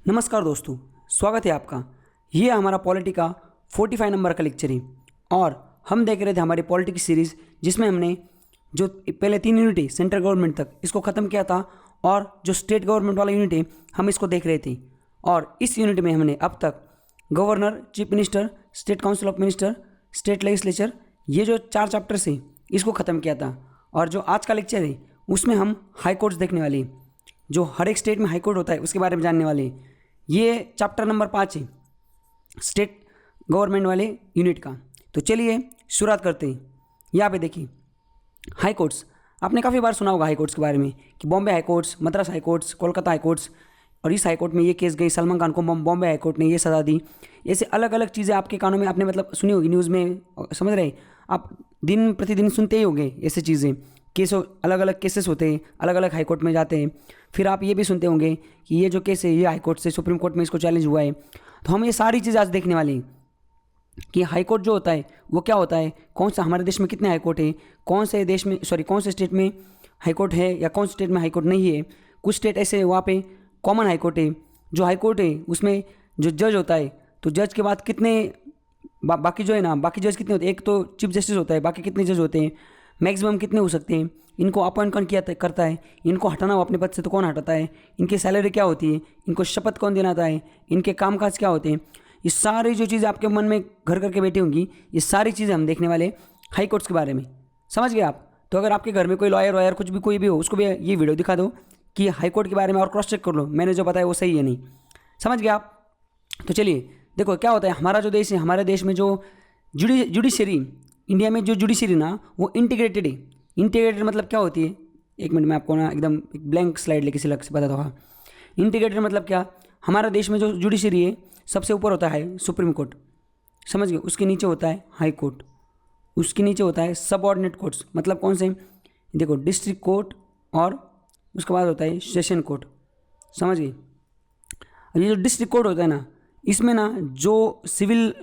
नमस्कार दोस्तों, स्वागत है आपका। ये हमारा पॉलिटी का 45 नंबर का लेक्चर है और हम देख रहे थे हमारी पॉलिटी की सीरीज़, जिसमें हमने जो पहले 3 यूनिट है सेंट्रल गवर्नमेंट तक इसको ख़त्म किया था और जो स्टेट गवर्नमेंट वाला यूनिट है हम इसको देख रहे थे। और इस यूनिट में हमने अब तक governor, chief minister, state council of minister, state legislature, ये जो 4 चैप्टर्स हैं इसको ख़त्म किया था। और जो आज का लेक्चर है उसमें हम हाई कोर्ट्स देखने वाले हैं, जो हर एक स्टेट में हाई कोर्ट होता है उसके बारे में जानने वाले हैं। ये चैप्टर नंबर 5 है स्टेट गवर्नमेंट वाले यूनिट का। तो चलिए शुरुआत करते हैं। यहाँ पे देखिए हाई कोर्ट्स, आपने काफ़ी बार सुना होगा हाई कोर्ट्स के बारे में कि Bombay high courts, Madras high courts, Kolkata high courts, और इस हाई कोर्ट में ये केस गई, सलमान खान को बॉम्बे हाई कोर्ट ने ये सज़ा दी। ऐसे अलग अलग चीज़ें आपके कानों में आपने मतलब सुनी होगी, न्यूज़ में, समझ रहे, आप दिन प्रतिदिन सुनते ही होंगे ऐसी चीज़ें। केस अलग अलग केसेस होते हैं, अलग अलग हाई कोर्ट में जाते हैं। फिर आप ये भी सुनते होंगे कि ये जो केस है ये हाई कोर्ट से सुप्रीम कोर्ट में इसको चैलेंज हुआ है। तो हम ये सारी चीज़ें आज देखने वाले हैं कि हाई कोर्ट जो होता है वो क्या होता है, कौन सा हमारे देश में कितने हाई कोर्ट है, कौन से देश में कौन से स्टेट में हाई कोर्ट है या कौन से स्टेट में हाई कोर्ट नहीं है। कुछ स्टेट ऐसे वहाँ पे कॉमन हाई कोर्ट है। जो हाई कोर्ट है उसमें जो जज होता है, तो जज के बाद कितने बाकी जो है ना, बाकी जज कितने होते हैं, एक तो चीफ जस्टिस होता है, बाकी कितने जज होते हैं, मैक्सिमम कितने हो सकते हैं, इनको अपॉइंट कौन किया करता है, इनको हटाना हो अपने पद से तो कौन हटाता है, इनकी सैलरी क्या होती है, इनको शपथ कौन दिलाता है, इनके कामकाज क्या होते हैं। ये सारी जो चीज़ें आपके मन में घर करके बैठी होंगी, ये सारी चीज़ें हम देखने वाले हाई कोर्ट्स के बारे में। समझ गए आप? तो अगर आपके घर में कोई लॉयर वॉयर कुछ भी कोई भी हो, उसको भी ये वीडियो दिखा दो कि हाई कोर्ट के बारे में और क्रॉस चेक कर लो मैंने जो बताया वो सही है नहीं। समझ गए आप? तो चलिए देखो क्या होता है। हमारा जो देश है, हमारे देश में जो जुडिशरी, इंडिया में जो जुडिशरी ना वो इंटीग्रेटेड है। इंटीग्रेटेड मतलब क्या होती है, एक मिनट में आपको ना एकदम ब्लैंक स्लाइड लेके से लग से बताता हूँ। इंटीग्रेटेड मतलब क्या, हमारा देश में जो जुडिशरी है सबसे ऊपर होता है सुप्रीम कोर्ट, समझ गए, उसके नीचे होता है हाई कोर्ट, उसके नीचे होता है सबऑर्डिनेट कोर्ट्स, मतलब कौन से, देखो डिस्ट्रिक्ट कोर्ट, और उसके बाद होता है सेशन कोर्ट। समझ गए? ये जो डिस्ट्रिक्ट कोर्ट होता है ना, इसमें ना जो सिविल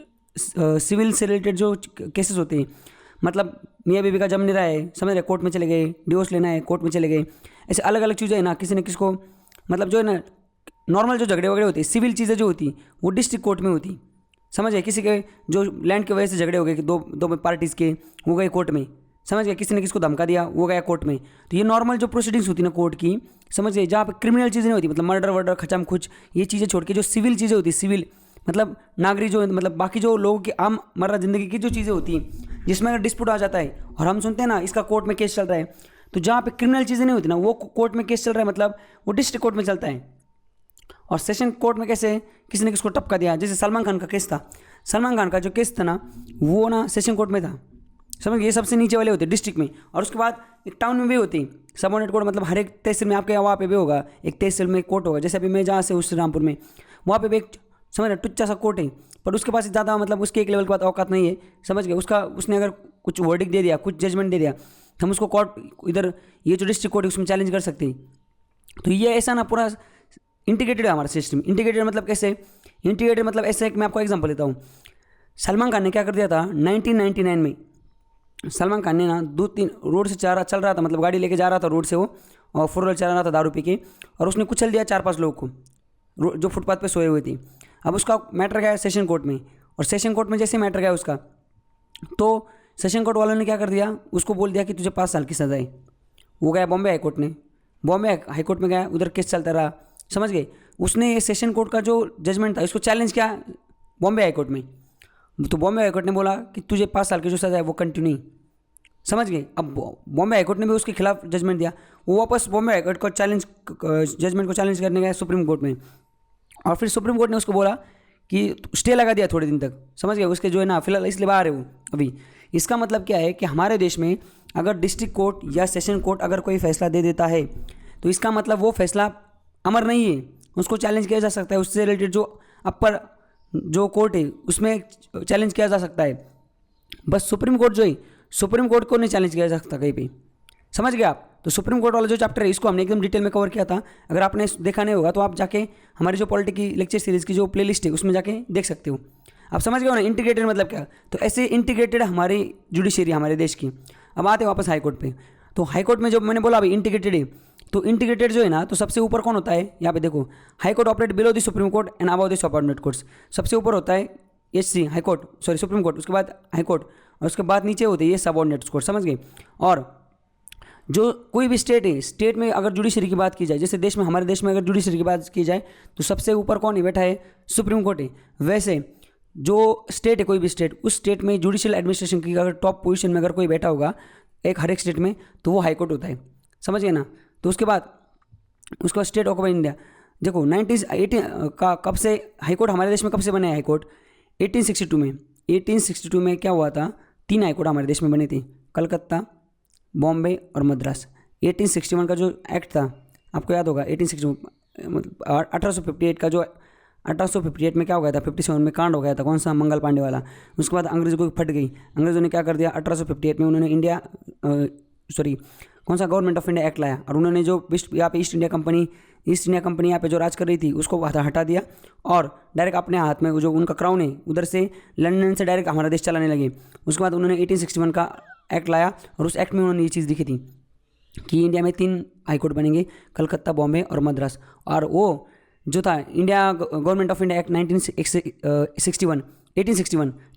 से रिलेटेड जो केसेस होते हैं, मतलब मियाँ बीवी का जम नहीं रहा है, समझ रहे, कोर्ट में चले गए, डिवोर्स लेना है कोर्ट में चले गए, ऐसे अलग अलग चीज़ें है ना, किसी न किसी को मतलब जो है ना नॉर्मल जो झगड़े वगड़े होते हैं, सिविल चीज़ें जो होती वो डिस्ट्रिक्ट कोर्ट में होती। समझ गए? किसी के जो लैंड की वजह से झगड़े हो गए कि दो पार्टीज़ के, वो गए कोर्ट में। समझ गए? किसी ने किसी को धमका दिया, वो गया कोर्ट में। तो ये नॉर्मल जो प्रोसीडिंग्स होती है ना कोर्ट की, समझ गए, जहाँ पर क्रिमिनल चीज़ें नहीं होती, मतलब मर्डर वर्डर खचम खुच, ये चीज़ें छोड़ के जो सिविल चीज़ें होती, सिविल मतलब नागरिक जो मतलब बाकी जो लोगों की आम मर्रा ज़िंदगी की जो चीज़ें होती हैं, जिसमें अगर डिस्प्यूट आ जाता है और हम सुनते हैं ना इसका कोर्ट में केस चल रहा है, तो जहाँ पे क्रिमिनल चीज़ें नहीं होती ना वो कोर्ट में केस चल रहा है, मतलब वो डिस्ट्रिक्ट कोर्ट में चलता है। और सेशन कोर्ट में कैसे किसी ने किसको टपका दिया, जैसे सलमान खान का केस था, सलमान खान का जो केस था ना वो ना सेशन कोर्ट में था। समझ गए? ये सबसे नीचे वाले होते हैं डिस्ट्रिक्ट में, और उसके बाद एक टाउन में भी होती है सबऑर्डिनेट कोर्ट, मतलब हर एक तहसील में आपके वहाँ पे भी होगा, एक तहसील में कोर्ट होगा। जैसे अभी मैं जहाँ से उस रामपुर में, वहाँ पे भी एक समझ रहे टुच्चा सा कोर्ट है, पर उसके पास ज़्यादा मतलब उसके एक लेवल के बाद औकात नहीं है। समझ गए? उसने अगर कुछ वर्डिक्ट दे दिया, कुछ जजमेंट दे दिया, तो हम उसको कोर्ट इधर ये जो डिस्ट्रिक्ट कोर्ट है उसमें चैलेंज कर सकते हैं। तो ये ऐसा ना पूरा इंटीग्रेटेड है हमारा सिस्टम। इंटीग्रेटेड मतलब कैसे, इंटीग्रेटेड मतलब ऐसे मैं आपको एग्जाम्पल देता हूँ। सलमान खान ने क्या कर दिया था 1999 में, सलमान खान ने ना 2-3 रोड से चल रहा था, मतलब गाड़ी लेके जा रहा था रोड से वो, और 4 व्हीलर चला रहा था दारू पी के, और उसने कुचल दिया 4-5 लोगों को जो फुटपाथ पे सोए हुए थे। अब उसका मैटर गया सेशन कोर्ट में, और सेशन कोर्ट में जैसे मैटर गया उसका, तो सेशन कोर्ट वालों ने क्या कर दिया, उसको बोल दिया कि तुझे 5 साल की सज़ा है। वो गया बॉम्बे हाई कोर्ट में, बॉम्बे हाई कोर्ट में गया, उधर केस चलता रहा। समझ गए? उसने ये सेशन कोर्ट का जो जजमेंट था उसको चैलेंज किया बॉम्बे हाई कोर्ट में, तो बॉम्बे हाई कोर्ट ने बोला कि तुझे 5 साल की जो सज़ा है वो कंटिन्यू। समझ गए? अब बॉम्बे हाई कोर्ट ने भी उसके खिलाफ जजमेंट दिया, वो वापस बॉम्बे हाई कोर्ट को जजमेंट को चैलेंज करने गया सुप्रीम कोर्ट में, और फिर सुप्रीम कोर्ट ने उसको बोला कि स्टे लगा दिया थोड़े दिन तक। समझ गए? उसके जो है ना फिलहाल इसलिए बाहर है वो अभी। इसका मतलब क्या है कि हमारे देश में अगर डिस्ट्रिक्ट कोर्ट या सेशन कोर्ट अगर कोई फैसला दे देता है, तो इसका मतलब वो फैसला अमर नहीं है, उसको चैलेंज किया जा सकता है। उससे रिलेटेड जो अपर जो कोर्ट है उसमें चैलेंज किया जा सकता है। बस सुप्रीम कोर्ट जो है, सुप्रीम कोर्ट को नहीं चैलेंज किया जा सकता कहीं भी। समझ गए आप? तो सुप्रीम कोर्ट वाला जो चैप्टर है इसको हमने एकदम डिटेल में कवर किया था। अगर आपने देखा नहीं होगा तो आप जाके हमारी जो पॉलिटी की लेक्चर सीरीज़ की जो प्लेलिस्ट है उसमें जाके देख सकते हो। आप समझ गए हो ना इंटीग्रेटेड मतलब क्या? तो ऐसे इंटीग्रेटेड हमारी जुडिशरी हमारे देश की। अब आते हैं वापस हाई कोर्ट पे। तो हाई कोर्ट में जो मैंने बोला अभी इंटीग्रेटेड है, तो इंटीग्रेटेड जो है ना, तो सबसे ऊपर कौन होता है, यहाँ पे देखो, high court operate below the supreme court and above the subordinate courts. सबसे ऊपर होता है HC high court, sorry supreme court, उसके बाद हाई कोर्ट, और उसके बाद नीचे होते हैं ये सबऑर्डिनेट कोर्ट, समझ गए। और जो कोई भी स्टेट है, स्टेट में अगर जुडिशरी की बात की जाए, जैसे देश में, हमारे देश में अगर जुडिशरी की बात की जाए तो सबसे ऊपर कौन है बैठा है, सुप्रीम कोर्ट है। वैसे जो स्टेट है, कोई भी स्टेट, उस स्टेट में जुडिशियल एडमिनिस्ट्रेशन की अगर टॉप पोजीशन में अगर कोई बैठा होगा एक हर एक स्टेट में, तो वो हाई कोर्ट होता है, समझ गए ना। तो उसके बाद स्टेट ऑफ इंडिया, देखो 1918 का कब से हाई कोर्ट हमारे देश में कब से बने हाई कोर्ट, 1862 में। 1862 में क्या हुआ था, 3 हाई कोर्ट हमारे देश में बने थे, कलकत्ता, बॉम्बे और मद्रास। 1861 का जो एक्ट था आपको याद होगा, 1858 का जो 1858 में क्या हो गया था, 57 में कांड हो गया था, कौन सा, मंगल पांडे वाला। उसके बाद अंग्रेज़ों को फट गई, अंग्रेज़ों ने क्या कर दिया, 1858 में उन्होंने कौन सा गवर्नमेंट ऑफ इंडिया एक्ट लाया, और उन्होंने जो यहाँ पे ईस्ट इंडिया कंपनी यहाँ पे जो राज कर रही थी उसको हटा दिया, और डायरेक्ट अपने हाथ में जो उनका क्राउन है उधर से लंदन से डायरेक्ट हमारा देश चलाने लगे। उसके बाद उन्होंने 1861 का एक्ट लाया, और उस एक्ट में उन्होंने ये चीज़ लिखी थी कि इंडिया में 3 हाईकोर्ट बनेंगे, कलकत्ता, बॉम्बे और मद्रास। और वो जो था India government of India act 1861,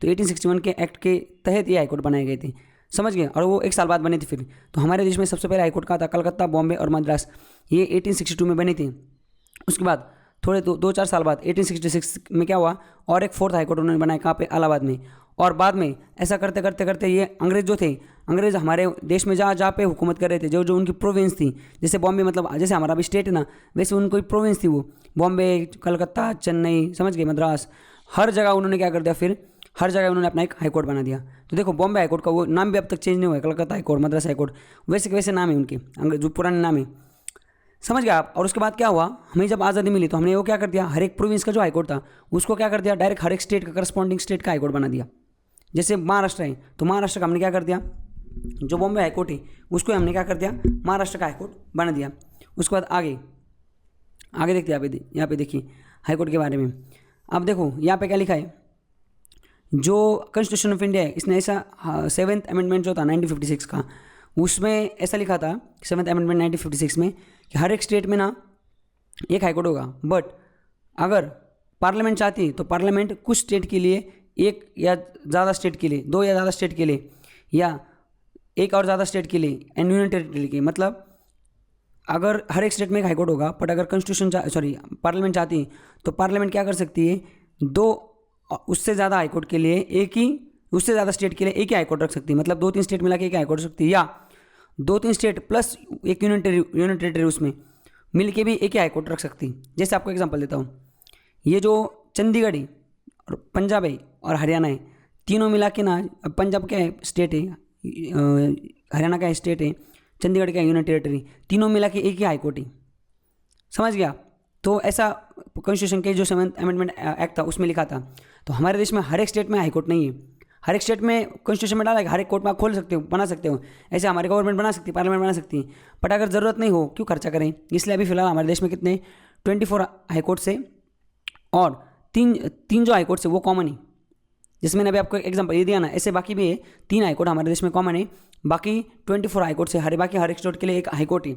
तो 1861 के एक्ट के तहत ये हाईकोर्ट बनाए गए थे, समझ गए। और वो 1 साल बाद बने थे फिर। तो हमारे देश में सबसे पहले हाईकोर्ट कहाँ था, कलकत्ता, बॉम्बे और मद्रास, ये 1862 में बने थे। उसके बाद थोड़े 2-4 साल बाद 1866 में क्या हुआ, और एक 4th हाईकोर्ट उन्होंने बनाया, कहाँ पे, इलाहाबाद में। और बाद में ऐसा करते करते करते ये अंग्रेज़ जो थे, अंग्रेज़ हमारे देश में जहाँ पे हुकूमत कर रहे थे, जो उनकी प्रोविंस थी, जैसे बॉम्बे, मतलब जैसे हमारा भी स्टेट है ना, वैसे उनकी प्रोविंस थी, वो बॉम्बे, कलकत्ता, चेन्नई, समझ गए, मद्रास, हर जगह उन्होंने क्या कर दिया, फिर हर जगह उन्होंने अपना एक हाईकोर्ट बना दिया। तो देखो बॉम्बे हाईकोर्ट का वो नाम भी अब तक चेंज नहीं हुआ है, कलकत्ता हाईकोर्ट, मद्रास हाईकोर्ट, वैसे के वैसे नाम है उनके, जो पुराने नाम है, समझ गए आप। और उसके बाद क्या हुआ, हमें जब आज़ादी मिली तो हमने वो क्या कर दिया, हर एक प्रोविंस का जो हाईकोर्ट था उसको क्या कर दिया, डायरेक्ट हर एक स्टेट का करस्पॉन्डिंग स्टेट का हाईकोर्ट बना दिया। जैसे महाराष्ट्र है, तो महाराष्ट्र का हमने क्या कर दिया, जो बॉम्बे हाईकोर्ट है उसको हमने क्या कर दिया, महाराष्ट्र का हाईकोर्ट बना दिया। उसके बाद आगे देखते हैं, यहाँ पे देखिए हाईकोर्ट के बारे में। अब देखो यहाँ पे क्या लिखा है, जो कॉन्स्टिट्यूशन ऑफ इंडिया है, इसने ऐसा 7th अमेंडमेंट जो था 1956 का, उसमें ऐसा लिखा था 7th अमेंडमेंट 1956 में कि हर एक स्टेट में ना एक हाईकोर्ट होगा, बट अगर पार्लियामेंट चाहती है तो पार्लियामेंट कुछ स्टेट के लिए, एक या ज़्यादा स्टेट के लिए, 2 या ज़्यादा स्टेट के लिए, या एक और ज़्यादा स्टेट के लिए, एंड यूनियन टेरिटरी के, मतलब अगर हर एक स्टेट में एक हाईकोर्ट होगा, बट अगर पार्लियामेंट चाहती है तो पार्लियामेंट क्या कर सकती है, 2 उससे ज़्यादा हाईकोर्ट के लिए उससे ज़्यादा स्टेट के लिए एक ही हाईकोर्ट रख सकती है, मतलब 2-3 स्टेट मिला के एक हाईकोर्ट रख सकती है, या 2-3 स्टेट प्लस एक यूनियन टेरिटरी उसमें मिल के भी एक ही हाईकोर्ट रख सकती है। जैसे आपको एग्जांपल देता हूँ, ये जो चंडीगढ़ है और पंजाब है और हरियाणा है, तीनों मिला के ना, अब पंजाब क्या है, स्टेट है, हरियाणा का स्टेट है, चंडीगढ़ का यूनियन टेरिटरी, तीनों मिला के एक ही हाईकोर्ट है, समझ गया। तो ऐसा कॉन्स्टिट्यूशन के जो 7th अमेंडमेंट एक्ट था उसमें लिखा था। तो हमारे देश में हर एक स्टेट में हाईकोर्ट नहीं है, हर एक स्टेट में कॉन्स्टिट्यूशन में डाला है हर एक कोर्ट में आप खोल सकते हो, बना सकते हो, ऐसे हमारी गवर्नमेंट बना सकती है, पार्लियामेंट बना सकती है, बट अगर ज़रूरत नहीं हो क्यों खर्चा करें। इसलिए अभी फिलहाल हमारे देश में कितने 24 हाईकोर्ट से, और तीन जो हाईकोर्ट है वो कॉमन है, जिसमें मैंने अभी आपको एग्जाम्पल ये दिया ना, ऐसे बाकी भी है 3 हाईकोर्ट हमारे देश में कॉमन है, बाकी 24 हाईकोर्ट से बाकी हर एक स्टेट के लिए एक हाईकोर्ट है।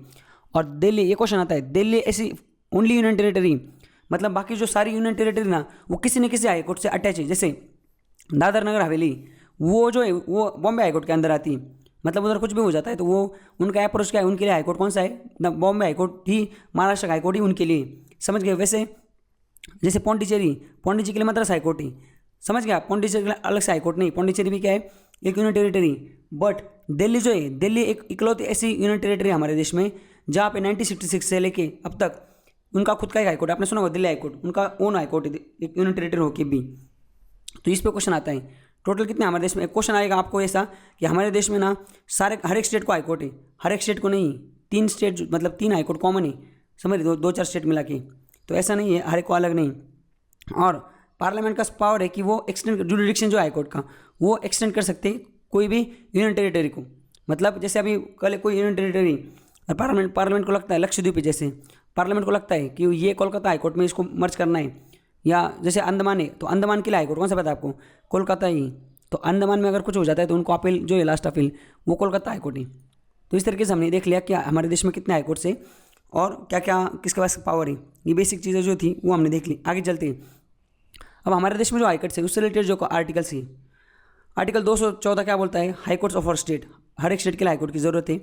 और दिल्ली, ये क्वेश्चन आता है, दिल्ली ऐसी ओनली यूनियन टेरिटरी, मतलब बाकी जो सारी यूनियन टेरिटरी ना वो किसी न किसी हाईकोर्ट से अटैच है। जैसे दादर नगर हवेली, वो जो है वो बॉम्बे हाईकोर्ट के अंदर आती है, मतलब उधर कुछ भी हो जाता है तो वो उनका अप्रोच क्या है, उनके लिए हाईकोर्ट कौन सा है, बॉम्बे हाईकोर्ट ही, महाराष्ट्र का हाईकोर्ट ही उनके लिए, समझ गए। वैसे जैसे पौंडीचेरी के लिए मद्रास हाईकोर्ट ही, समझ गया, पौंडीचेरी के लिए अलग से हाईकोर्ट नहीं, पौंडीचेरी भी क्या है, एक यूनियन टेरिटरी। बट दिल्ली जो है, दिल्ली एक इकलौती ऐसी यूनियन टेरिटरी हमारे देश में जहाँ पे 1966 से लेके अब तक उनका खुद का एक हाईकोर्ट, आपने सुना होगा दिल्ली हाईकोर्ट, उनका ओन हाईकोर्ट एक यूनियन टेरिटरी होके भी। तो इस पे क्वेश्चन आता है, टोटल कितने हमारे देश में, एक क्वेश्चन आएगा आपको ऐसा कि हमारे देश में ना हर एक स्टेट को हाईकोर्ट है, हर एक स्टेट को नहीं, 3 स्टेट मतलब 3 हाईकोर्ट कॉमन है, समझ रहे, 2-4 स्टेट मिला के, तो ऐसा नहीं है, हर एक को अलग नहीं। और पार्लियामेंट का पावर है कि वो एक्सटेंड, जुरिडिक्शन जो हाईकोर्ट का वो एक्सटेंड कर सकते हैं कोई भी यूनियन टेरिटरी को, मतलब जैसे अभी कल कोई यूनियन टेरिटरी और पार्लियामेंट को लगता है, लक्षद्वीप जैसे पार्लियामेंट को लगता है कि ये कोलकाता हाईकोर्ट में इसको मर्ज करना है, या जैसे अंडमान है तो अंडमान के लिए हाईकोर्ट कौन सा पता है आपको, कोलकाता ही। तो अंडमान में अगर कुछ हो जाता है तो उनको अपील जो है, लास्ट अपील वो कोलकाता हाईकोर्ट ही, तो इस तरीके से हमने देख लिया कि हमारे देश में कितने हाईकोर्ट्स है और क्या क्या किसके पास पावर है। ये बेसिक चीज़ें जो थी वो हमने देख ली। आगे चलते हैं। अब हमारे देश में जो हाईकोर्ट्स है उससे रिलेटेड जो आर्टिकल्स है, आर्टिकल 214 क्या बोलता है, हाईकोर्ट्स ऑफ आवर स्टेट, हर एक स्टेट के लिए हाईकोर्ट की ज़रूरत है,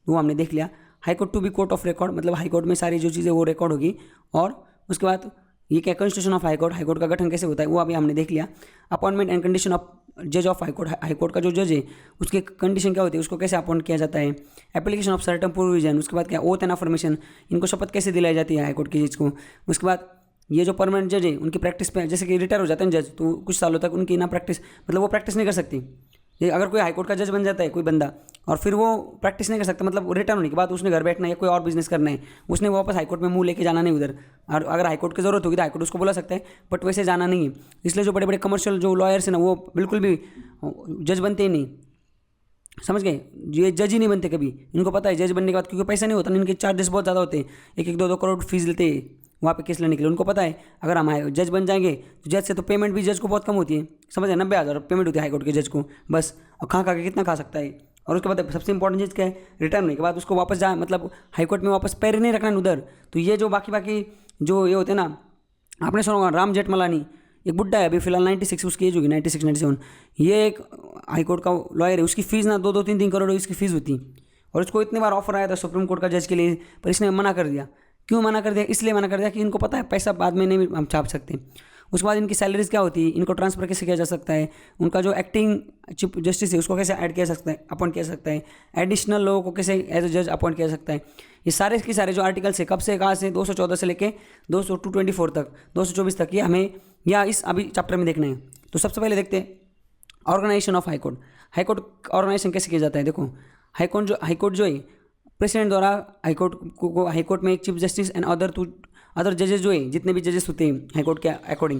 वो हमने देख लिया। High court to be court of record, मतलब हाईकोर्ट में सारी जो चीज़ें वो रिकॉर्ड होगी। और उसके बाद ये क्या, कॉन्स्टिट्यूशन ऑफ हाईकोर्ट, हाईकोर्ट का गठन कैसे होता है वो अभी हमने देख लिया। अपॉइंटमेंट एंड कंडीशन ऑफ जज ऑफ हाईकोर्ट, हाईकोर्ट का जो जज है उसकी कंडीशन क्या होती है, उसको कैसे अपॉइंट किया जाता है। एप्लीकेशन ऑफ सर्टन प्रोविजन, उसके बाद क्या, ओथ एंड अफर्मेशन, इनको शपथ कैसे दिलाई जाती है हाईकोर्ट के जज को। उसके बाद ये जो परमानेंट जज है उनकी प्रैक्टिस पे, जैसे कि रिटायर हो जाते हैं जज तो कुछ सालों तक उनकी ना प्रैक्टिस, मतलब वो प्रैक्टिस नहीं कर सकती। ये अगर कोई हाईकोर्ट का जज बन जाता है कोई बंदा और फिर वो प्रैक्टिस नहीं कर सकता, मतलब रिटर्न होने के बाद उसने घर बैठना है या कोई और बिजनेस करना है, उसने वापस हाईकोर्ट में मुंह लेके जाना नहीं उधर। और अगर हाईकोर्ट की जरूरत होगी तो हाईकोर्ट उसको बुला सकता है, बट वैसे जाना नहीं है। इसलिए जो बड़े बड़े कमर्शियल जो लॉयर्स हैं ना वो बिल्कुल भी जज बनते ही नहीं, समझ गए। ये जज ही नहीं बनते कभी, इनको पता है जज बनने के बाद क्योंकि पैसा नहीं होता ना, इनके चार्जेस बहुत ज़्यादा होते हैं, 1-2 करोड़ फीस लेते हैं वहाँ पे केस लड़ने के लिए। उनको पता है अगर हम जज बन जाएंगे तो जज से तो पेमेंट भी जज को बहुत कम होती है, समझ है, 90,000 पेमेंट होती है हाईकोर्ट के जज को बस। और खा के कितना खा सकता है। और उसके बाद सबसे इंपॉर्टेंट चीज़ क्या है, रिटर्न होने के बाद उसको वापस जा, मतलब हाईकोर्ट में वापस पैर नहीं रखना उधर। तो ये जो बाकी जो ये होते हैं ना, आपने सुना होगा राम जेठमलानी, एक बुड्ढा है अभी फिलहाल 96, उसकी एज होगी 96-97। ये एक हाईकोर्ट का लॉयर है, उसकी फीस ना 2-3 करोड़ इसकी फीस होती। और उसको इतने बार ऑफर आया था सुप्रीम कोर्ट का जज के लिए, पर इसने मना कर दिया। क्यों मना कर दिया, इसलिए मना कर दिया कि इनको पता है पैसा बाद में नहीं हम छाप सकते। उसके बाद इनकी सैलरीज क्या होती है, इनको ट्रांसफ़र कैसे किया जा सकता है, उनका जो एक्टिंग चीफ जस्टिस है उसको कैसे ऐड किया सकता है, अपॉइंट किया सकता है, एडिशनल लोगों को कैसे एज ए जज अपॉइंट किया सकता है। ये सारे के सारे जो आर्टिकल्स है कब से कहाँ से 214 से लेके 224 तक, 224 तक, ये हमें या इस अभी चैप्टर में देखना है। तो सबसे पहले देखते हैं organisation of high court. High court organisation कैसे किया जाता है। देखो हाईकोर्ट जो है प्रेसिडेंट द्वारा हाईकोर्ट में एक चीफ जस्टिस एंड अदर जजेस जो है, जितने भी जजेस होते हैं हाईकोर्ट के अकॉर्डिंग,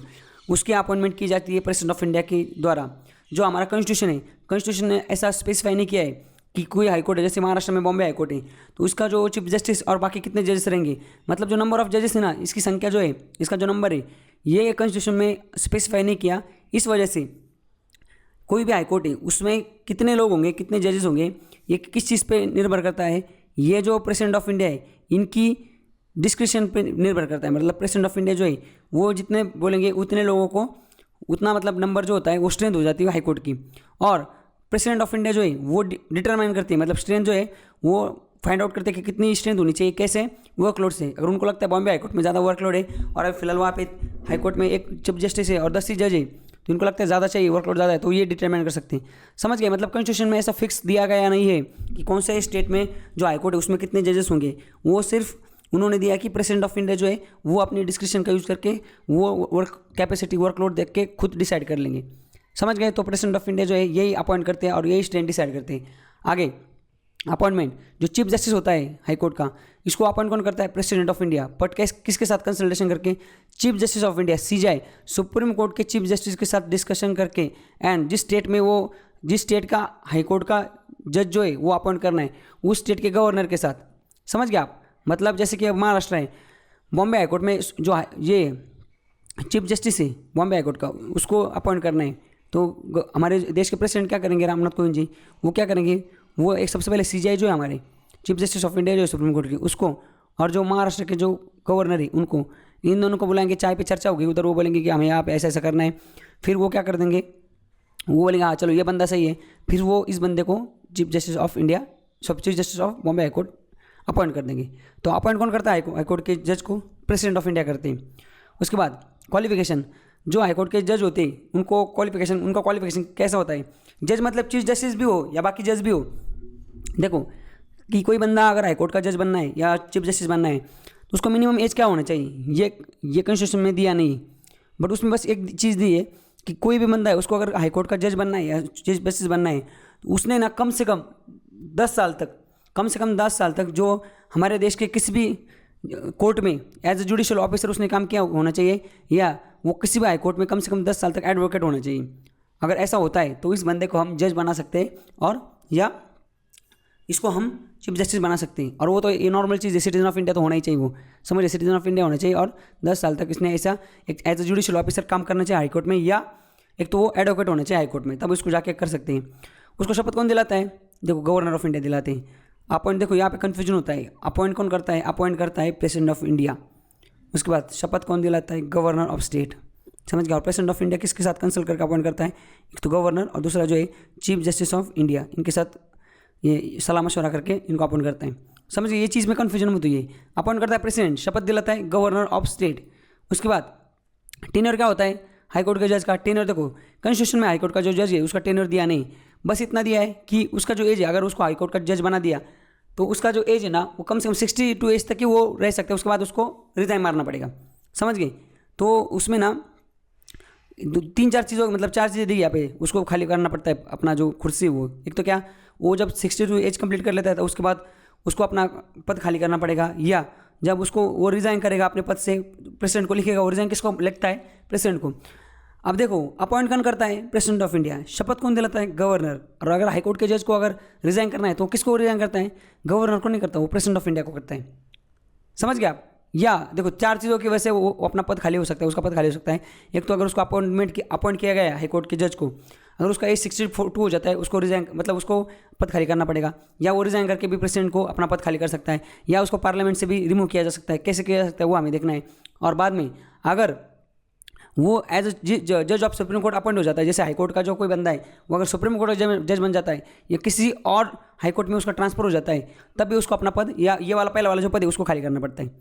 उसकी अपॉइंटमेंट की जाती है प्रेसिडेंट ऑफ इंडिया के द्वारा। जो हमारा कॉन्स्टिट्यूशन ने ऐसा स्पेसिफाई नहीं किया है कि कोई हाईकोर्ट है, जैसे महाराष्ट्र में बॉम्बे हाईकोर्ट है तो उसका जो चीफ जस्टिस और बाकी कितने जजेस रहेंगे, मतलब जो नंबर ऑफ जजेस है ना, इसकी संख्या जो है, इसका जो नंबर है, ये कॉन्स्टिट्यूशन में स्पेसिफाई नहीं किया। इस वजह से कोई भी हाईकोर्ट है उसमें कितने लोग होंगे, कितने जजेस होंगे, ये किस चीज़ पे निर्भर करता है, ये जो प्रेसिडेंट ऑफ इंडिया है इनकी डिस्क्रिप्शन पे निर्भर करता है। मतलब प्रेसिडेंट ऑफ इंडिया जो है वो जितने बोलेंगे उतने लोगों को, उतना मतलब नंबर जो होता है वो स्ट्रेंथ हो जाती है हाईकोर्ट की। और प्रेसिडेंट ऑफ इंडिया जो है वो डिटरमाइन करती है, मतलब स्ट्रेंथ जो है वो फाइंड आउट करते हैं कि कितनी स्ट्रेंथ होनी चाहिए, कैसे, वर्कलोड से। अगर उनको लगता है बॉम्बे हाईकोर्ट में ज़्यादा वर्कलोड है और अभी फिलहाल वहाँ पे हाईकोर्ट में एक चीफ जस्टिस है और 10 ही जज है, तो इनको लगता है ज़्यादा चाहिए, वर्कलोड ज़्यादा है, तो ये डिटरमाइन कर सकते हैं। समझ गए, मतलब कॉन्स्टिट्यूशन में ऐसा फिक्स दिया गया नहीं है कि कौन से स्टेट में जो हाईकोर्ट है उसमें कितने जजेस होंगे। वो सिर्फ उन्होंने दिया कि प्रेसिडेंट ऑफ इंडिया जो है वो अपनी डिस्क्रिप्शन का यूज़ करके वो वर्क कैपेसिटी, वर्कलोड देख के खुद डिसाइड कर लेंगे। समझ गए। तो प्रेसिडेंट ऑफ इंडिया जो है यही अपॉइंट करते हैं और यही स्ट्रेंथ डिसाइड करते हैं। आगे अपॉइंटमेंट, जो चीफ जस्टिस होता है हाईकोर्ट का, इसको अपॉइंट कौन करता है, प्रेसिडेंट ऑफ इंडिया, बट किसके साथ कंसल्टेशन करके, chief justice of India CJI, supreme court के चीफ जस्टिस के साथ डिस्कशन करके, एंड जिस स्टेट में वो, जिस स्टेट का हाईकोर्ट का जज जो है वो अपॉइंट करना है उस स्टेट के गवर्नर के साथ। समझ गए आप। मतलब जैसे कि अब महाराष्ट्र है, बॉम्बे हाईकोर्ट में जो ये चीफ जस्टिस है बॉम्बे हाईकोर्ट का, उसको अपॉइंट करना है, तो हमारे देश के प्रेसिडेंट क्या करेंगे, रामनाथ कोविंद जी, वो क्या करेंगे, वो एक सबसे पहले सीजेआई जो है हमारे चीफ जस्टिस ऑफ इंडिया जो है सुप्रीम कोर्ट की, उसको, और जो महाराष्ट्र के जो गवर्नर है उनको, इन दोनों को बुलाएंगे, चाय पे चर्चा होगी उधर, वो बोलेंगे कि हमें यहाँ पे ऐसा ऐसा करना है। फिर वो क्या कर देंगे, वो बोलेंगे हाँ चलो ये बंदा सही है, फिर वो इस बंदे को chief justice of India, chief justice of Bombay high court appoint कर देंगे। तो अपॉइंट कौन करता है हाईकोर्ट के जज को, प्रेसिडेंट ऑफ इंडिया करते हैं। उसके बाद क्वालिफिकेशन, जो हाईकोर्ट के जज होते हैं उनको क्वालिफिकेशन, उनका क्वालिफिकेशन कैसा होता है, जज मतलब चीफ जस्टिस भी हो या बाकी जज भी हो। देखो कि कोई बंदा अगर हाईकोर्ट का जज बनना है या चीफ जस्टिस बनना है तो उसको मिनिमम एज क्या होना चाहिए, ये कॉन्स्टिट्यूशन में दिया नहीं, बट उसमें बस एक चीज़ दी है कि कोई भी बंदा है उसको अगर हाईकोर्ट का जज बनना है या चीफ जस्टिस बनना है तो उसने ना कम से कम 10 साल तक, कम से कम 10 साल तक जो हमारे देश के किसी भी कोर्ट में एज ए जुडिशियल ऑफिसर उसने काम किया होना चाहिए, या वो किसी भी हाई कोर्ट में कम से कम 10 साल तक एडवोकेट होना चाहिए। अगर ऐसा होता है तो इस बंदे को हम जज बना सकते हैं, और या इसको हम चीफ जस्टिस बना सकते हैं। और वो तो ये नॉर्मल चीज़ है, सिटीजन ऑफ इंडिया तो होना ही चाहिए, वो समझिए सिटीजन ऑफ इंडिया होना चाहिए, और 10 साल तक इसने ऐसा एक एज ए जुडिशियल ऑफिसर काम करना चाहिए हाईकोर्ट में, या एक तो वो एडवोकेट होना चाहिए हाईकोर्ट में, तब उसको जाके कर सकते हैं। उसको शपथ कौन दिलाता है, देखो गवर्नर ऑफ इंडिया दिलाते हैं। अपॉइंट, देखो यहाँ पे कन्फ्यूजन होता है, अपॉइंट कौन करता है, अपॉइंट करता है प्रेसिडेंट ऑफ इंडिया। उसके बाद शपथ कौन दिलाता है, गवर्नर ऑफ स्टेट, समझ गया। और प्रेसिडेंट ऑफ इंडिया किसके साथ कंसल्ट करके अपॉइंट करता है, एक तो गवर्नर और दूसरा जो है चीफ जस्टिस ऑफ इंडिया, इनके साथ ये सलाह मशवरा करके इनको अपॉइंट करता है। समझ गए, ये चीज़ में कन्फ्यूजन मत हुई। अपॉइंट करता है प्रेसिडेंट, शपथ दिलाता है गवर्नर ऑफ स्टेट। उसके बाद टेन्योर क्या होता है, हाईकोर्ट के जज का टेन्योर, देखो कॉन्स्टिट्यूशन में हाईकोर्ट का जो जज है उसका टेन्योर दिया नहीं, बस इतना दिया है कि उसका जो एज है, अगर उसको हाईकोर्ट का जज बना दिया तो उसका जो एज है ना वो कम से कम 62 एज तक ही वो रह सकता है, उसके बाद उसको रिजाइन मारना पड़ेगा, समझ गए। तो उसमें ना 3-4 चीज़ों, मतलब 4 चीज़ें दी यहाँ पे, उसको खाली करना पड़ता है अपना जो कुर्सी। वो एक तो क्या, वो जब 62 एज कंप्लीट कर लेता है तो उसके बाद उसको अपना पद खाली करना पड़ेगा, या जब उसको वो रिज़ाइन करेगा अपने पद से, प्रेसिडेंट को लिखेगा, वो रिज़ाइन किसको लिखता है, प्रेसिडेंट को। अब देखो अपॉइंट कौन करता है, प्रेसिडेंट ऑफ इंडिया, शपथ कौन दिलाता है, गवर्नर। और अगर हाईकोर्ट के जज को अगर रिज़ाइन करना है तो किसको रिज़ाइन करता है, गवर्नर को नहीं करता, वो प्रेसिडेंट ऑफ इंडिया को करता है, समझ गया आप। या देखो 4 चीज़ों की वजह से वो अपना पद खाली हो सकता है, उसका पद खाली हो सकता है। एक तो अगर उसको अपॉइंट किया गया है हाईकोर्ट के जज को, अगर उसका एज 62 हो जाता है, उसको रिज़ाइन, मतलब उसको पद खाली करना पड़ेगा, या वो रिज़ाइन करके भी प्रेसिडेंट को अपना पद खाली कर सकता है, या उसको पार्लियामेंट से भी रिमूव किया जा सकता है। कैसे किया जा सकता है वो हमें देखना है। और बाद में अगर वो एज जज ऑफ सुप्रीम कोर्ट अपॉइंट हो जाता है, जैसे हाईकोर्ट का जो कोई बंदा है वो अगर सुप्रीम कोर्ट का जज बन जाता है या किसी और हाईकोर्ट में उसका ट्रांसफर हो जाता है, तब भी उसको अपना पद या ये वाला पहला वाला जो पद है उसको खाली करना पड़ता है,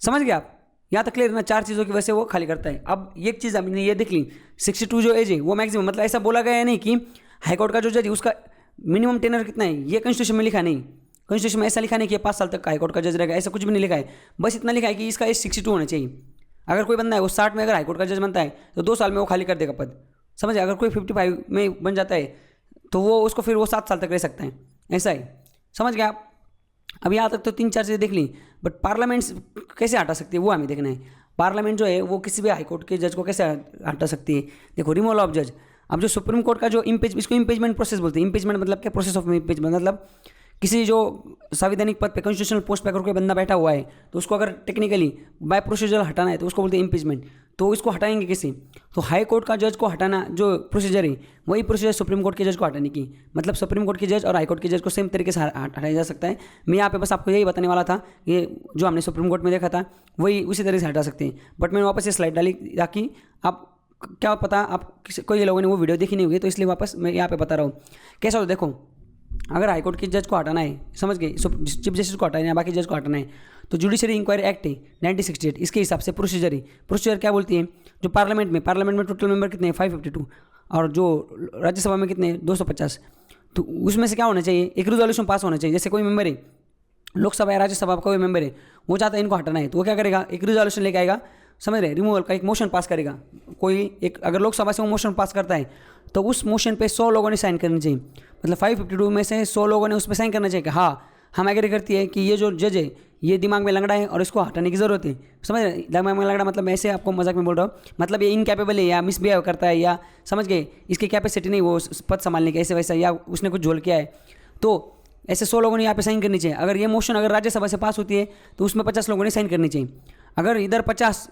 समझ गए आप। यहाँ तक क्लियर ना, 4 चीज़ों की वजह से वो खाली करता है। अब एक चीज़ हमने ये देख ली, 62 जो एज है वो मैक्सिमम, मतलब ऐसा बोला गया है नहीं कि हाईकोर्ट का जो जज है उसका मिनिमम टेनर कितना है, ये कॉन्स्टिट्यूशन में लिखा नहीं। कॉन्स्टिट्यूशन में ऐसा लिखा नहीं कि 5 साल तक का हाईकोर्ट का जज रहेगा, ऐसा कुछ भी नहीं लिखा है। बस इतना लिखा है कि इसका एज 62 होना चाहिए। अगर कोई बंदा है वो 60 में अगर हाईकोर्ट का जज बनता है तो 2 साल में वो खाली कर देगा पद, समझ। अगर कोई 55 में बन जाता है तो वो उसको फिर वो 7 साल तक रह सकता है, ऐसा है, समझ गए आप। अब यहाँ तक तो 3-4 चीज़ें देख ली, बट पार्लियामेंट कैसे हटा सकती है वो हमें देखना है। पार्लियामेंट जो है वो किसी भी हाईकोर्ट के जज को कैसे हटा सकती है, देखो रिमूवल ऑफ जज। अब जो सुप्रीम कोर्ट का जो इसको इम्पीचमेंट प्रोसेस बोलते हैं। इम्पीचमेंट मतलब क्या, प्रोसेस ऑफ इम्पीचमेंट, मतलब किसी जो संवैधानिक पद पे, कॉन्स्टिट्यूशनल पोस्ट पे अगर कोई बंदा बैठा हुआ है तो उसको अगर टेक्निकली बाय प्रोसीजर हटाना है तो उसको बोलते हैं इम्पीचमेंट। तो इसको हटाएंगे किसी, तो हाई कोर्ट का जज को हटाना जो प्रोसीजर है वही प्रोसीजर सुप्रीम कोर्ट के जज को हटाने की, मतलब सुप्रीम कोर्ट के जज और हाई कोर्ट के जज को सेम तरीके से हटाया जा सकता है। मैं यहाँ पे बस आपको यही बताने वाला था, ये जो हमने सुप्रीम कोर्ट में देखा था वही उसी तरह से हटा सकते हैं। बट मैंने वापस ये स्लाइड डाली ताकि आप, क्या पता आप कोई लोगों ने वो वीडियो देखी नहीं हुई, तो इसलिए वापस मैं यहाँ पे बता रहा हूँ कैसा हो। देखो अगर हाईकोर्ट के जज को हटाना है, समझ गए, चीफ जस्टिस को हटाना है, बाकी जज को हटाना है, तो जुडिशरी इंक्वायरी एक्ट है 1968, इसके हिसाब से प्रोसीजर है। प्रोसीजर क्या बोलती है, जो पार्लियामेंट में टोटल मेंबर कितने हैं 552, और जो राज्यसभा में कितने 250, तो उसमें से क्या होना चाहिए, एक रिजोल्यूशन पास होना चाहिए। जैसे कोई मेंबर है लोकसभा या राज्यसभा का कोई मेंबर है, वो चाहता है इनको हटाना है, तो वो क्या करेगा, एक रिजोल्यूशन लेके आएगा, समझ रहे, रिमूवल का एक मोशन पास करेगा। कोई एक अगर लोकसभा से वो मोशन पास करता है तो उस मोशन पे 100 लोगों ने साइन करनी चाहिए, मतलब 552 में से 100 लोगों ने उस पर साइन करना चाहिए कि हाँ हम एग्री करती है कि ये जो जज है ये दिमाग में लंगड़ा है और इसको हटाने की ज़रूरत है। समझ रहे, दिमाग में लंगड़ा मतलब ऐसे आपको मजाक में बोल रहा हूँ, मतलब ये इनकैपेबल है या मिसबिहेव करता है, या समझ गए इसकी कैपेसिटी नहीं वो पद संभालने की, ऐसे वैसा, या उसने कुछ झोल किया है, तो ऐसे 100 लोगों ने यहाँ पे साइन करनी चाहिए। अगर ये मोशन अगर राज्यसभा से पास होती है तो उसमें 50 लोगों ने साइन करनी चाहिए। अगर इधर 50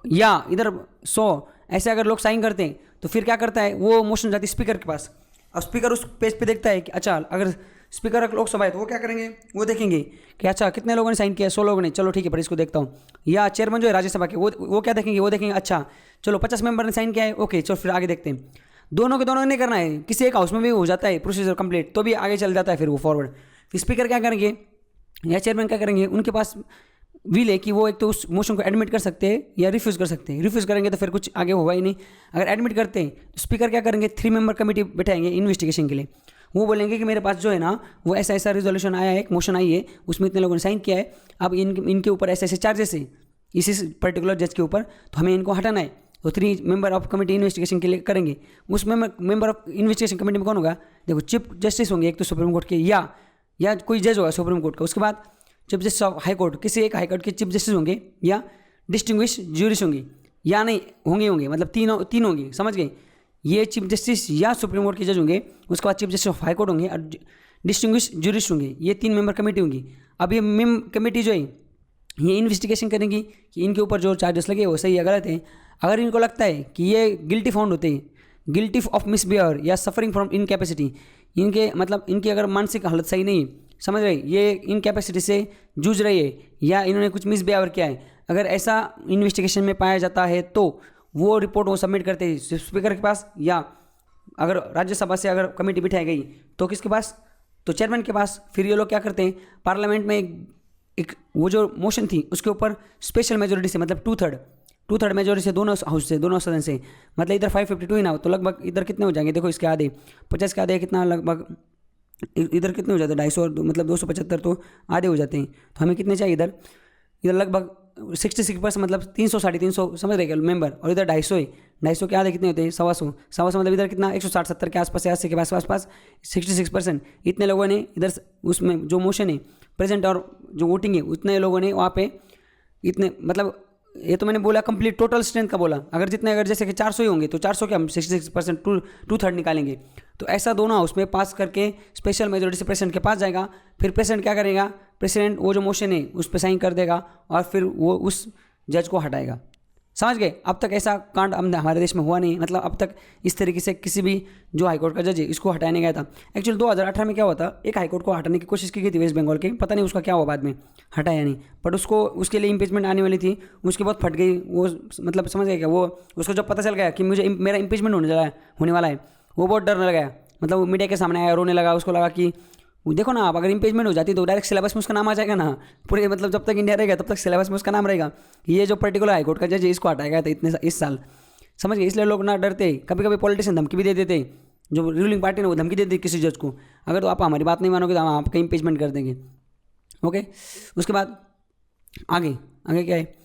या इधर 100 ऐसे अगर लोग साइन करते हैं तो फिर क्या करता है, वो मोशन जाती है स्पीकर के पास। अब स्पीकर उस पेज पे देखता है कि अच्छा अगर स्पीकर लोकसभा है तो वो क्या करेंगे, वो देखेंगे कि अच्छा कितने लोगों ने साइन किया, 100 लोगों ने, चलो ठीक है पर इसको देखता हूँ। या चेयरमैन जो है राज्यसभा के वो क्या देखेंगे, वो देखेंगे अच्छा चलो 50 मेंबर ने साइन किया है, ओके चलो फिर आगे देखते हैं। दोनों के दोनों नहीं करना है, किसी एक हाउस में भी हो जाता है प्रोसीजर कंप्लीट तो भी आगे चल जाता है फिर वो फॉरवर्ड। फिर स्पीकर क्या करेंगे या चेयरमैन क्या करेंगे, उनके पास व्हील है कि वो एक तो उस मोशन को एडमिट कर सकते हैं या रिफ्यूज़ कर सकते हैं। रिफ्यूज़ करेंगे तो फिर कुछ आगे होगा ही नहीं। अगर एडमिट करते हैं तो स्पीकर क्या करेंगे, 3 मेंबर कमेटी बैठाएंगे इन्वेस्टिगेशन के लिए। वो बोलेंगे कि मेरे पास जो है ना वो ऐसा ऐसा रिजोल्यूशन आया है, एक मोशन आई है, उसमें इतने लोगों ने साइन किया है, अब इनके ऊपर ऐसे ऐसे चार्जेस है इसी पर्टिकुलर जज के ऊपर, तो हमें इनको हटाना है। तो 3 मेंबर ऑफ कमेटी इन्वेस्टिगेशन के लिए करेंगे। उस मेंबर ऑफ इन्वेस्टिगेशन कमेटी में कौन होगा, देखो चीफ जस्टिस होंगे एक तो सुप्रीम कोर्ट के, या कोई जज होगा सुप्रीम कोर्ट का। उसके बाद chief justice of high court, किसी एक हाई कोर्ट के चीफ जस्टिस होंगे, या डिस्टिंग्विश ज्यूरिस होंगे, या नहीं होंगे मतलब तीन होंगे, समझ गए। ये चीफ जस्टिस या सुप्रीम कोर्ट के जज होंगे, उसके बाद chief justice of high court होंगे और डिस्टिंग्विश ज्यूरिस्ट होंगे। ये 3 मेंबर कमेटी होंगी। अब ये कमेटी जो है ये इन्वेस्टिगेशन करेंगी कि इनके ऊपर जो चार्जेस लगे वो सही या गलत है। अगर इनको लगता है कि ये गिल्टी फाउंड होते हैं, गिल्टी ऑफ मिसबिहेवियर या सफरिंग फ्रॉम इनकैपेसिटी, इनके मतलब इनकी अगर मानसिक हालत सही नहीं है समझ रहे, ये इनकैपेसिटी से जूझ रही है या इन्होंने कुछ मिसबिहेवियर किया है, अगर ऐसा इन्वेस्टिगेशन में पाया जाता है तो वो रिपोर्ट वो सबमिट करते हैं स्पीकर के पास, या अगर राज्यसभा से अगर कमेटी बिठाई गई तो किसके पास, तो चेयरमैन के पास। फिर ये लोग क्या करते हैं, पार्लियामेंट में एक वो जो मोशन थी उसके ऊपर स्पेशल मेजोरिटी से, मतलब टू थर्ड मेजोरिटी से, दोनों हाउस से, दोनों सदन से, मतलब इधर 552 ही ना हो तो लगभग इधर कितने हो जाएंगे, देखो इसके आधे 50 के आधे कितना, लगभग इधर कितने हो जाते हैं 250, मतलब 275 तो आधे हो जाते हैं। तो हमें कितने चाहिए इधर, इधर लगभग 66%, मतलब 300 350 समझ रहे क्या मेंबर, और इधर 250 के आधे कितने होते हैं 125 मतलब इधर कितना 160-70 के आसपास, 80 के आसपास 66%। इतने लोगों ने इधर उसमें जो मोशन है प्रेजेंट और जो वोटिंग है उतने लोगों ने वहाँ पे इतने, मतलब ये तो मैंने बोला कंप्लीट टोटल स्ट्रेंथ का बोला, अगर जितने अगर जैसे कि 400 ही होंगे तो 400 के हम 66% टू थर्ड निकालेंगे। तो ऐसा दोनों हाउस में पास करके स्पेशल मेजोरिटी से प्रेसिडेंट के पास जाएगा। फिर प्रेसिडेंट क्या करेगा, प्रेसिडेंट वो जो मोशन है उस पर साइन कर देगा और फिर वो उस जज को हटाएगा। समझ गए, अब तक ऐसा कांड हमारे देश में हुआ नहीं, मतलब अब तक इस तरीके से किसी भी जो हाईकोर्ट का जज है इसको हटाने गया था। एक्चुअली 2018 में क्या हुआ था, एक हाईकोर्ट को हटाने की कोशिश की गई थी वेस्ट बंगाल के, पता नहीं उसका क्या हुआ बाद में, हटाया नहीं, बट उसको उसके लिए इम्पीचमेंट आने वाली थी, उसके बाद फट गई वो, मतलब समझ गए क्या, वो उसको जब पता चल गया कि मुझे मेरा इम्पीचमेंट होने वाला है, वो बहुत डरने लगा, मतलब वो मीडिया के सामने आया, रोने लगा, उसको लगा कि देखो ना आप अगर इम्पीचमेंट हो जाती तो डायरेक्ट सिलेबस में उसका नाम आ जाएगा ना पूरे, मतलब जब तक इंडिया रहेगा तब तक सिलेबस में उसका नाम रहेगा, ये जो पर्टिकुलर हाईकोर्ट का जज है इसको हटाया गया था इतने इस साल। समझ गए, इसलिए लोग ना डरते, कभी कभी पॉलिटिशियन धमकी भी दे देते, जो रूलिंग पार्टी ने वो धमकी दे दी किसी जज को, अगर तो आप हमारी बात नहीं मानोगे तो हम आपका इम्पीचमेंट कर देंगे। ओके, उसके बाद आगे आगे क्या है,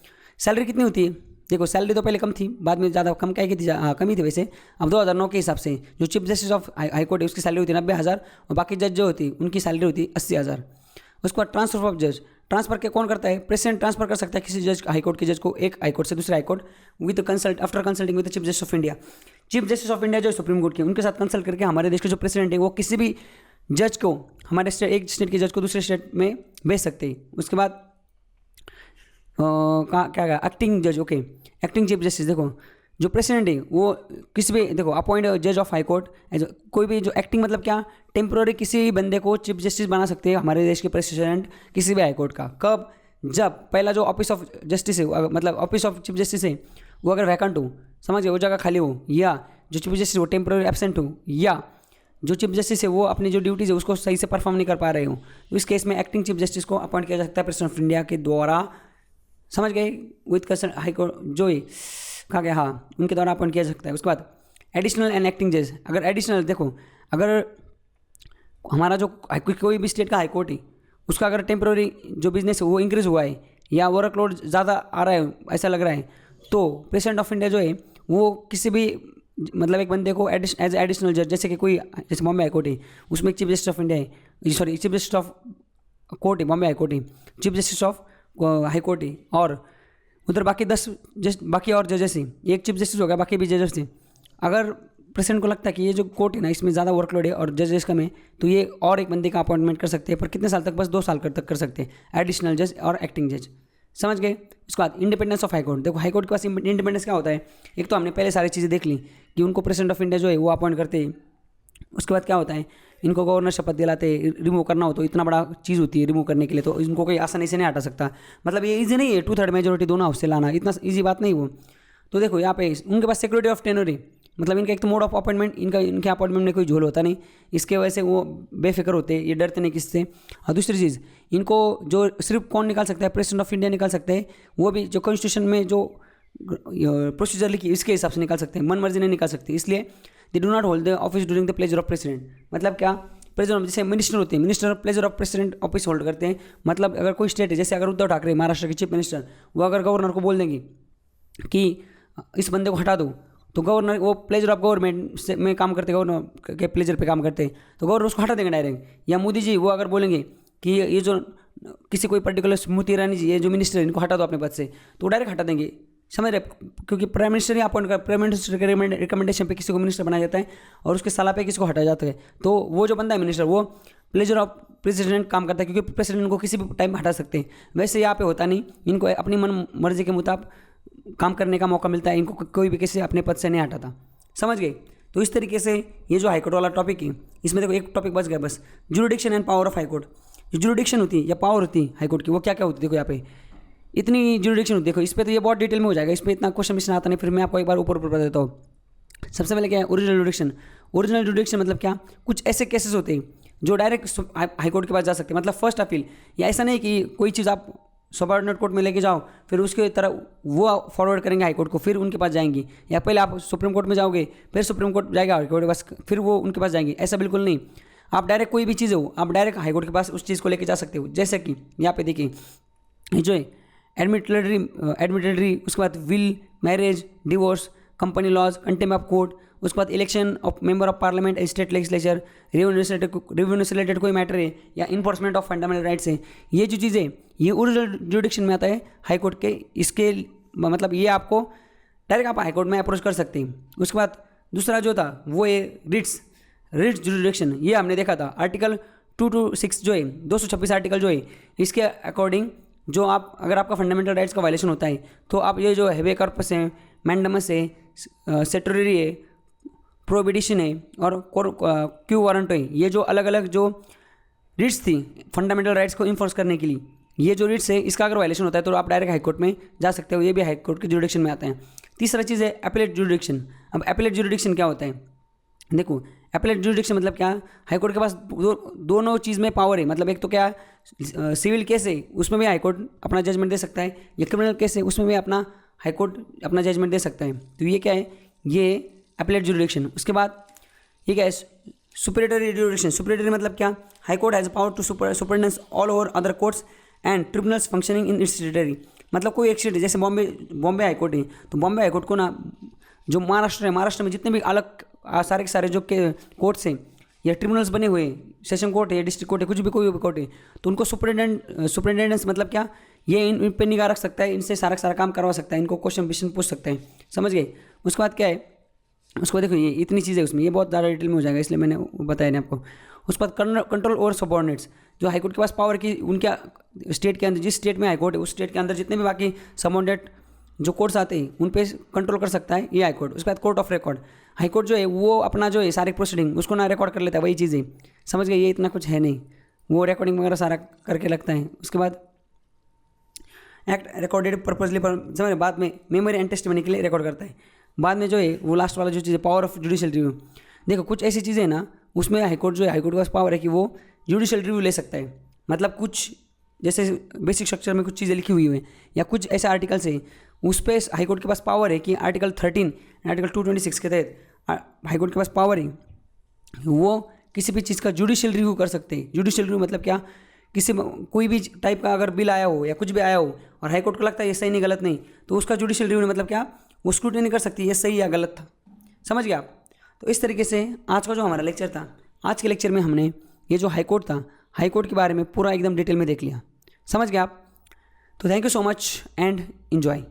सैलरी कितनी होती है, देखो सैलरी तो पहले कम थी, बाद में ज़्यादा कम क्या की थी, कम ही थी वैसे। अब 2009 के हिसाब से जो chief justice of high court है उसकी सैलरी होती है 90,000 और बाकी जज जो होती है उनकी सैलरी होती है 80,000। उसके बाद ट्रांसफर ऑफ जज, ट्रांसफर के कौन करता है, प्रेसिडेंट ट्रांसफर कर सकता है किसी जज हाईकोर्ट के जज को एक हाईकोर्ट से दूसरे high court with consult after consulting with chief justice of India. Chief justice of India जो सुप्रीम कोर्ट के उनके साथ कंसल्ट करके हमारे देश के जो प्रेसिडेंट है वो किसी भी जज को हमारे स्टेट, एक स्टेट के जज को दूसरे स्टेट में भेज सकते हैं। उसके बाद क्या एक्टिंग जज, ओके एक्टिंग चीफ जस्टिस, देखो जो प्रेसिडेंट है वो किसी भी, देखो अपॉइंट जज ऑफ हाई कोर्ट कोई भी जो एक्टिंग मतलब क्या, टेम्प्रोरी किसी भी बंदे को चीफ जस्टिस बना सकते हैं हमारे देश के प्रेसिडेंट किसी भी हाई कोर्ट का। कब, जब पहला जो ऑफिस ऑफ जस्टिस है, मतलब ऑफिस ऑफ चीफ जस्टिस है वो अगर वैकेंट हो, समझ गए, वो जगह खाली हो, या जो चीफ जस्टिस वो टेम्प्रोरी एब्सेंट हो, या जो चीफ जस्टिस है वो अपनी जो ड्यूटीज़ है उसको सही से परफॉर्म नहीं कर पा रहे हो, तो इस केस में एक्टिंग चीफ जस्टिस को अपॉइंट किया जा सकता है प्रेसिडेंट ऑफ इंडिया के द्वारा। समझ गए, विद कंसर्न हाई कोर्ट जो है कहा गया, हाँ उनके द्वारा अपॉइंट किया जा सकता है। उसके बाद एडिशनल एंड एक्टिंग जज, अगर एडिशनल, देखो अगर हमारा जो कोई भी स्टेट का हाई कोर्ट है उसका अगर टेम्प्रोरी जो बिजनेस है वो इंक्रीज़ हुआ है या वर्कलोड ज़्यादा आ रहा है ऐसा लग रहा है, तो प्रेसिडेंट ऑफ इंडिया जो है वो किसी भी, मतलब एक बंदे को एज एडिशनल जज, जैसे कि कोई जैसे बॉम्बे हाई कोर्ट है उसमें चीफ जस्टिस ऑफ इंडिया है, sorry chief justice of court है, बॉम्बे हाई कोर्ट है, chief justice of high court है, और उधर बाकी 10 बाकी और जजेस हैं, एक चीफ जस्टिस हो गया बाकी भी जजेस हैं। अगर प्रेसिडेंट को लगता है कि ये जो कोर्ट है ना इसमें ज़्यादा वर्कलोड है और जजेस कम है तो ये और एक बंदे का अपॉइंटमेंट कर सकते हैं, पर कितने साल तक, बस 2 साल तक कर सकते हैं एडिशनल जज और एक्टिंग जज। समझ गए। उसके बाद इंडिपेंडेंस ऑफ हाई कोर्ट, देखो हाई कोर्ट के पास इंडिपेंडेंस क्या होता है, एक तो हमने पहले सारी चीज़ें देख ली कि उनको प्रेसिडेंट ऑफ इंडिया जो है वो अपॉइंट करते हैं। उसके बाद क्या होता है, इनको गवर्नर शपथ दिलाते, रिमूव करना हो तो इतना बड़ा चीज़ होती है रिमूव करने के लिए, तो इनको कोई आसानी से नहीं हटा सकता, मतलब ये इजी नहीं है 2/3 मेजोरिटी दोनों हाउस से लाना, इतना इजी बात नहीं वो। तो देखो यहाँ पे उनके पास सिक्योरिटी ऑफ टेनर है, मतलब इनका एक तो मोड ऑफ अपॉइंटमेंट, इनके अपॉइंटमेंट में कोई झोल होता नहीं, इसके वजह से वो बेफिक्र होते हैं, ये डरते नहीं किससे। और दूसरी चीज़, इनको जो सिर्फ कौन निकाल सकता है, प्रेसिडेंट ऑफ इंडिया निकाल सकते हैं, वो भी जो कॉन्स्टिट्यूशन में जो प्रोसीजर लिखी इसके हिसाब से निकाल सकते हैं, मन मर्जी नहीं निकाल सकते, इसलिए they do not hold the office during the pleasure of president. मतलब क्या, प्रेसिडेंट जैसे मिनिस्टर होते हैं, minister pleasure of president office hold करते हैं, मतलब अगर कोई स्टेट है, जैसे अगर उद्धव ठाकरे महाराष्ट्र के चीफ मिनिस्टर, वो अगर गवर्नर को बोल देंगे कि इस बंदे को हटा दो, तो गवर्नर वो प्लेजर ऑफ गवर्नमेंट से में काम करते, गवर्नर के प्लेजर पे काम करते हैं, तो गवर्नर उसको हटा देंगे डायरेक्ट। या मोदी जी वो अगर बोलेंगे कि ये जो किसी कोई पर्टिकुलर स्मृति ईरानी जी, ये जो मिनिस्टर है इनको हटा दो अपने पद से, तो डायरेक्ट हटा देंगे, समझ रहे, क्योंकि प्राइम मिनिस्टर ही अपॉइंट कर, प्राइम मिनिस्टर के रिकमेंडेशन पे किसी को मिनिस्टर बनाया जाता है और उसके सलाह पे किसी को हटाया जाता है। तो वो जो बंदा है मिनिस्टर वो प्लेजर ऑफ प्रेसिडेंट काम करता है, क्योंकि प्रेसिडेंट को किसी भी टाइम हटा सकते हैं। वैसे यहाँ पे होता नहीं, इनको अपनी मन मर्जी के मुताबिक काम करने का मौका मिलता है, इनको कोई भी किसी अपने पद से नहीं हटाता। समझ गए। तो इस तरीके से ये जो हाईकोर्ट वाला टॉपिक है, इसमें देखो एक टॉपिक बच गया बस, jurisdiction and power of high court. जो जुरिडिक्शन होती है या पावर होती है हाई कोर्ट की, वो क्या क्या होती है देखो यहाँ पे इतनी जुरिडिक्शन होती है। देखो इस पर तो ये बहुत डिटेल में हो जाएगा, इस पर इतना क्वेश्चन मिशन आता नहीं, फिर मैं आपको एक बार ऊपर बता देता हूँ। सबसे पहले क्या है ओरिजिनल जुरिडिक्शन। ओरिजिनल जुरिडिक्शन मतलब क्या, कुछ ऐसे केसेस होते हैं जो डायरेक्ट हाई कोर्ट के पास जा सकते हैं, मतलब फर्स्ट अपील। या ऐसा नहीं कि कोई चीज़ आप सबऑर्डिनेट कोर्ट में लेके जाओ फिर उसके तरह वो फॉरवर्ड करेंगे हाई कोर्ट को, फिर उनके पास जाएंगी, या पहले आप सुप्रीम कोर्ट में जाओगे फिर सुप्रीम कोर्ट जाएगा हाई कोर्ट के पास, फिर वो उनके पास जाएंगी। ऐसा बिल्कुल नहीं, आप डायरेक्ट कोई भी चीज़ हो आप डायरेक्ट हाई कोर्ट के पास उस चीज़ को लेके जा सकते हो। जैसे कि यहाँ पे देखिए ये जो है एडमिटेडरी, उसके बाद will, marriage, divorce, company laws, contempt of court, उसके बाद election of member of parliament, state legislature, revenue से रिलेटेड कोई मैटर है, या इन्फोर्समेंट ऑफ फंडामेंटल राइट्स है। ये जो चीज़ें ये ओरिजिनल जुरिडिक्शन में आता है हाई कोर्ट के। इसके मतलब ये आपको डायरेक्ट आप हाई कोर्ट में अप्रोच कर सकते हैं। उसके बाद दूसरा जो था वो है रिट्स जुरिडिक्शन। ये हमने देखा था आर्टिकल 226 जो है 226 आर्टिकल जो है, इसके अकॉर्डिंग जो आप अगर आपका फंडामेंटल राइट्स का वायलेशन होता है तो आप ये जो हेवे कॉर्पस है, मैंडमस है, सेटोरी है, प्रोहिबिशन है और क्यू वारंट है, ये जो अलग अलग जो रिट्स थी फंडामेंटल राइट्स को इन्फोर्स करने के लिए, ये जो रिट्स है इसका अगर वायलेशन होता है तो आप डायरेक्ट हाई कोर्ट में जा सकते हो। ये भी हाई कोर्ट के जुरिडिक्शन में आता है। तीसरा चीज़ है एपेलेट जुरिडिक्शन। अब एपेलेट जुरिडिक्शन क्या होता है, देखो एपेलेट जुरिडिक्शन मतलब क्या, हाई कोर्ट के पास दोनों चीज़ में पावर है। मतलब एक तो क्या सिविल केस है उसमें भी हाई कोर्ट अपना जजमेंट दे सकता है, या क्रिमिनल केस है उसमें भी अपना हाई कोर्ट अपना जजमेंट दे सकता है। तो ये क्या है, ये एपेलेट जुरिडिक्शन। उसके बाद ये क्या है सुपीरियरी जुरिडिक्शन। सुपीरियरी मतलब क्या, high court has power to superintendence all over other courts and tribunals functioning in its territory. मतलब कोई एक स्टेट है जैसे बॉम्बे हाई कोर्ट है, तो बॉम्बे हाई कोर्ट को ना जो महाराष्ट्र है, महाराष्ट्र में जितने भी अलग सारे के सारे जो कोर्ट्स हैं या ट्रिब्यूनल्स बने हुए हैं, सेशन कोर्ट है या डिस्ट्रिक्ट कोर्ट है, कुछ भी कोई भी कोर्ट है, तो उनको सुपरिटेंडेंस मतलब क्या, ये इन पर निगाह रख सकता है, इनसे सारा काम करवा सकता है, इनको क्वेश्चन पूछ सकता है। समझ गए। उसके बाद क्या है, उसको देखो ये इतनी चीज़ें उसमें, ये बहुत ज़्यादा डिटेल में हो जाएगा इसलिए मैंने बताया नहीं आपको। उसके बाद कंट्रोल ओवर सबऑर्डिनेट्स, जो हाईकोर्ट के पास पावर है कि उनके स्टेट के अंदर, जिस स्टेट में हाईकोर्ट है उस स्टेट के अंदर जितने भी बाकी सबऑर्डिनेट जो कोर्ट्स आते हैं उन पे कंट्रोल कर सकता है ये हाईकोर्ट। उसके बाद कोर्ट ऑफ रिकॉर्ड, हाईकोर्ट जो है वो अपना जो है सारे प्रोसीडिंग उसको ना रिकॉर्ड कर लेता है, वही चीज़ें। समझ गए, ये इतना कुछ है नहीं, वो रिकॉर्डिंग वगैरह सारा करके लगता है। उसके बाद एक्ट रिकॉर्डेड पर्पजली पर समझ बाद में मेमोरी एंड टेस्टिमनी के लिए रिकॉर्ड करता है। बाद में जो है वो लास्ट वाला जो चीज़ है पावर ऑफ जुडिशियल रिव्यू। देखो कुछ ऐसी चीज़ें ना उसमें हाईकोर्ट जो है, हाईकोर्ट के पास पावर है कि वो जुडिशियल रिव्यू ले सकता है। मतलब कुछ जैसे बेसिक स्ट्रक्चर में कुछ चीज़ें लिखी हुई है या कुछ ऐसे आर्टिकल्स है उस पर हाईकोर्ट के पास पावर है कि आर्टिकल 13 आर्टिकल 226 के तहत हाईकोर्ट के पास पावर है वो किसी भी चीज़ का जुडिशियल रिव्यू कर सकते हैं। जुडिशियल रिव्यू मतलब क्या, किसी कोई भी टाइप का अगर बिल आया हो या कुछ भी आया हो और हाईकोर्ट को लगता है ये सही नहीं गलत नहीं, तो उसका जुडिशियल रिव्यू मतलब क्या, वो स्क्रूटिनी कर सकती है ये सही या गलत था। समझ गया आप। तो इस तरीके से आज का जो हमारा लेक्चर था, आज के लेक्चर में हमने ये जो हाईकोर्ट था, हाईकोर्ट के बारे में पूरा एकदम डिटेल में देख लिया। समझ गया आप। तो thank you so much and enjoy.